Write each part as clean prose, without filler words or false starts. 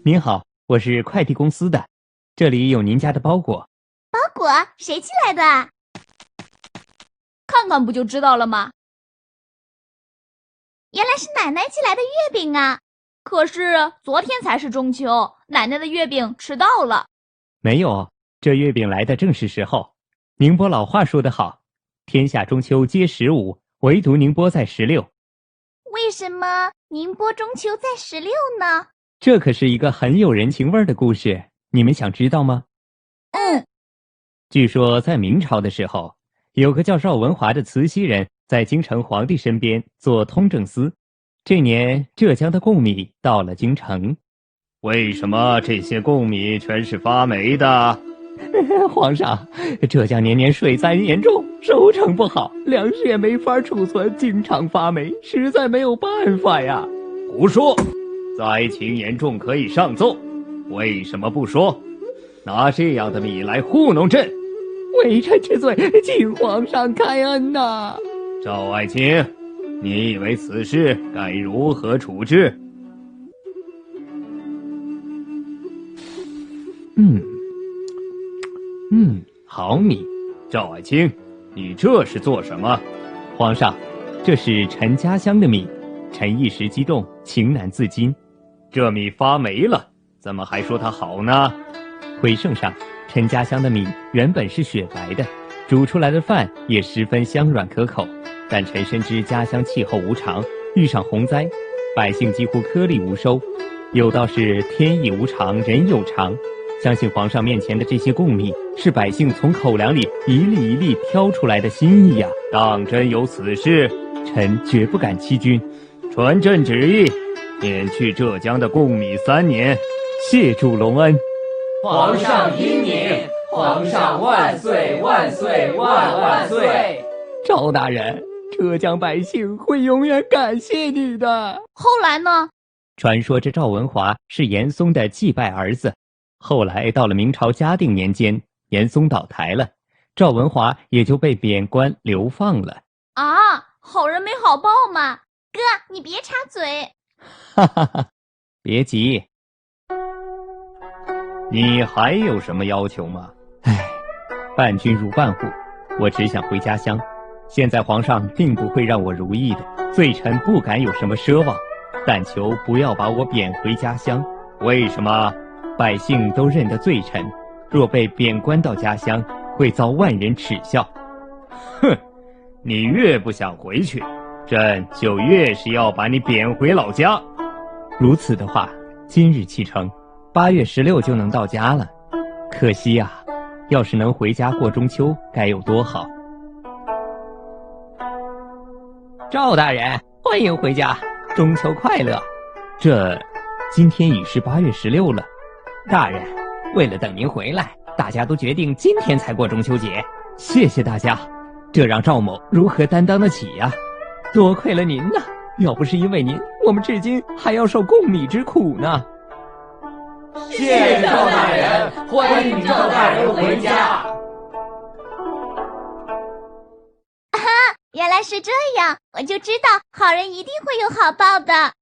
您好，我是快递公司的，这里有您家的包裹。包裹？谁寄来的？看看不就知道了吗？原来是奶奶寄来的月饼啊！可是昨天才是中秋，奶奶的月饼迟到了。没有，这月饼来的正是时候。宁波老话说得好，天下中秋皆15，唯独宁波在16。为什么宁波中秋在16呢？这可是一个很有人情味儿的故事，你们想知道吗？据说在明朝的时候，有个叫赵文华的慈禧人在京城皇帝身边做通政司。这年浙江的贡米到了京城。为什么这些贡米全是发霉的？皇上，浙江年年水灾严重，收成不好，粮食也没法储存，经常发霉，实在没有办法呀。胡说！灾情严重可以上奏，为什么不说？拿这样的米来糊弄朕！微臣知罪，请皇上开恩呐！赵爱卿，你以为此事该如何处置？好米。赵爱卿，你这是做什么？皇上，这是陈家乡的米，臣一时激动，情难自禁。这米发霉了，怎么还说它好呢？回圣上，陈家乡的米原本是雪白的，煮出来的饭也十分香软可口。但臣深知家乡气候无常，遇上洪灾，百姓几乎颗粒无收。有道是天意无常，人有常。相信皇上面前的这些贡米，是百姓从口粮里一粒一粒挑出来的心意呀。当真有此事，臣绝不敢欺君。传朕旨意，免去浙江的贡米3年。谢主隆恩。皇上英明，皇上万岁万岁万万岁！赵大人，浙江百姓会永远感谢你的。后来呢？传说这赵文华是严嵩的祭拜儿子。后来到了明朝嘉定年间，严嵩倒台了，赵文华也就被贬官流放了。啊，好人没好报嘛！哥，你别插嘴。哈哈哈，别急。你还有什么要求吗？伴君如伴虎，我只想回家乡。现在皇上并不会让我如意的，罪臣不敢有什么奢望，但求不要把我贬回家乡。为什么？百姓都认得罪臣，若被贬官到家乡，会遭万人耻笑。哼，你越不想回去，朕就越是要把你贬回老家。如此的话，今日启程，8月16就能到家了。可惜呀，要是能回家过中秋，该有多好！赵大人，欢迎回家，中秋快乐。今天已是8月16了。大人，为了等您回来，大家都决定今天才过中秋节。谢谢大家，这让赵某如何担当得起呀？多亏了您呐，要不是因为您，我们至今还要受贡米之苦呢。谢谢赵大人，欢迎赵大人回家。原来是这样，我就知道好人一定会有好报的。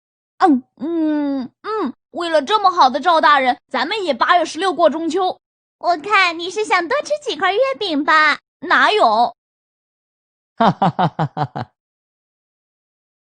为了这么好的赵大人，咱们也8月16过中秋。我看你是想多吃几块月饼吧？哪有？哈哈哈哈哈哈。